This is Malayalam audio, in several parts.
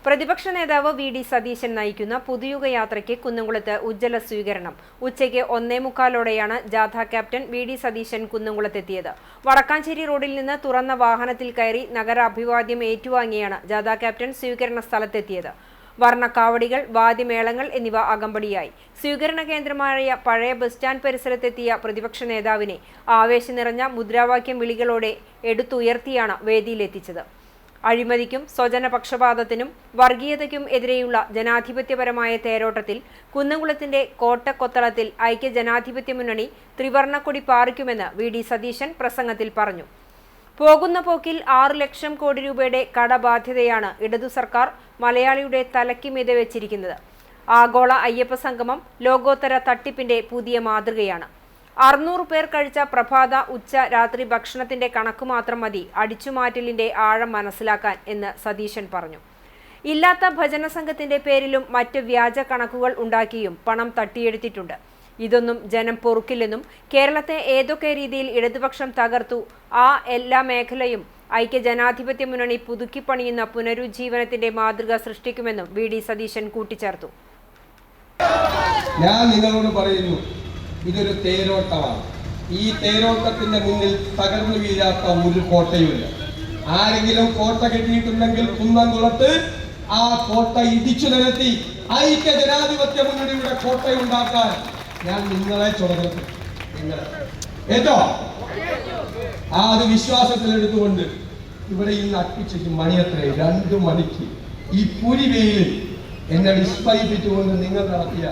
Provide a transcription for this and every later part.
പ്രതിപക്ഷ നേതാവ് വി.ഡി. സതീശൻ നയിക്കുന്ന പുതുയുഗ യാത്രയ്ക്ക് കുന്നംകുളത്ത് ഉജ്ജ്വല സ്വീകരണം. ഉച്ചയ്ക്ക് 1:45-ഓടെയാണ് ജാഥ ക്യാപ്റ്റൻ വി.ഡി. സതീശൻ കുന്നംകുളത്തെത്തിയത്. വടക്കാഞ്ചേരി റോഡിൽ നിന്ന് തുറന്ന വാഹനത്തിൽ കയറി നഗരാഭിവാദ്യം ഏറ്റുവാങ്ങിയാണ് ജാഥ ക്യാപ്റ്റൻ സ്വീകരണ സ്ഥലത്തെത്തിയത്. വർണ്ണക്കാവടികൾ, വാദ്യമേളങ്ങൾ എന്നിവ അകമ്പടിയായി. സ്വീകരണ കേന്ദ്രമായ പഴയ ബസ് സ്റ്റാൻഡ് പരിസരത്തെത്തിയ പ്രതിപക്ഷ നേതാവിനെ ആവേശം നിറഞ്ഞ മുദ്രാവാക്യം വിളികളോടെ എടുത്തുയർത്തിയാണ് വേദിയിലെത്തിച്ചത്. അഴിമതിക്കും സ്വജനപക്ഷപാതത്തിനും വർഗീയതയ്ക്കും എതിരെയുള്ള ജനാധിപത്യപരമായ തേരോട്ടത്തിൽ കുന്നംകുളത്തിന്റെ കോട്ടക്കൊത്തളത്തിൽ ഐക്യജനാധിപത്യ മുന്നണി ത്രിവർണ്ണക്കൊടി പാറിക്കുമെന്ന് വി.ഡി. സതീശൻ പ്രസംഗത്തിൽ പറഞ്ഞു. പോകുന്ന പോക്കിൽ 6 ലക്ഷം കോടി രൂപയുടെ കടബാധ്യതയാണ് ഇടതു സർക്കാർ മലയാളിയുടെ തലയ്ക്ക് മീതെ വെച്ചിരിക്കുന്നത്. ആഗോള അയ്യപ്പ സംഗമം ലോകോത്തര തട്ടിപ്പിന്റെ പുതിയ മാതൃകയാണ്. 600 പേർ കഴിച്ച പ്രഭാത, ഉച്ച, രാത്രി ഭക്ഷണത്തിന്റെ കണക്ക് മാത്രം മതി അടിച്ചുമാറ്റലിന്റെ ആഴം മനസ്സിലാക്കാൻ എന്ന് സതീശൻ പറഞ്ഞു. ഇല്ലാത്ത ഭജന സംഘത്തിന്റെ പേരിലും മറ്റ് വ്യാജ കണക്കുകൾ ഉണ്ടാക്കിയും പണം തട്ടിയെടുത്തിട്ടുണ്ട്. ഇതൊന്നും ജനം പൊറുക്കില്ലെന്നും കേരളത്തെ ഏതൊക്കെ രീതിയിൽ ഇടതുപക്ഷം തകർത്തു ആ എല്ലാ മേഖലയും ഐക്യജനാധിപത്യ മുന്നണി പുതുക്കിപ്പണിയുന്ന പുനരുജ്ജീവനത്തിന്റെ മാതൃക സൃഷ്ടിക്കുമെന്നും വി.ഡി. സതീശൻ കൂട്ടിച്ചേർത്തു. ഞാൻ നിങ്ങളോട് പറയുന്നു, ഇതൊരു തേരോട്ടമാണ്. ഈ തേരോട്ടത്തിന്റെ മുന്നിൽ തകർന്നു വീഴാത്ത ഒരു കോട്ടയുമില്ല. ആരെങ്കിലും കോട്ട കെട്ടിയിട്ടുണ്ടെങ്കിൽ കുന്നംകുളത്ത് ആ കോട്ട ഇടിച്ചു നിരത്തി ഐക്യ ജനാധിപത്യ മുന്നണിയുടെ കോട്ടയുണ്ടാക്കാൻ ഞാൻ നിങ്ങളെ ചുമതലപ്പെടുത്തും. ഏറ്റോ അത് വിശ്വാസത്തിലെടുത്തുകൊണ്ട് ഇവിടെ ഇന്ന് അട്ടിച്ചയ്ക്ക് മണിയത്രേ 2 മണിക്ക് ഈ പുരി വെയിലിൽ എന്നെ വിസ്മയിപ്പിച്ചുകൊണ്ട് നിങ്ങൾ നടത്തിയ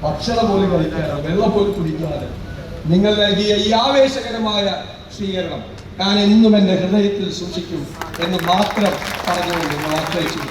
ഭക്ഷണം പോലും കഴിക്കാതെ, വെള്ളം പോലും കുടിക്കാതെ നിങ്ങൾ നൽകിയ ഈ ആവേശകരമായ സ്വീകരണം ഞാൻ എന്നും എൻ്റെ ഹൃദയത്തിൽ സൂക്ഷിക്കും എന്ന് മാത്രം പറഞ്ഞുകൊണ്ട് ആശ്രയിച്ചു.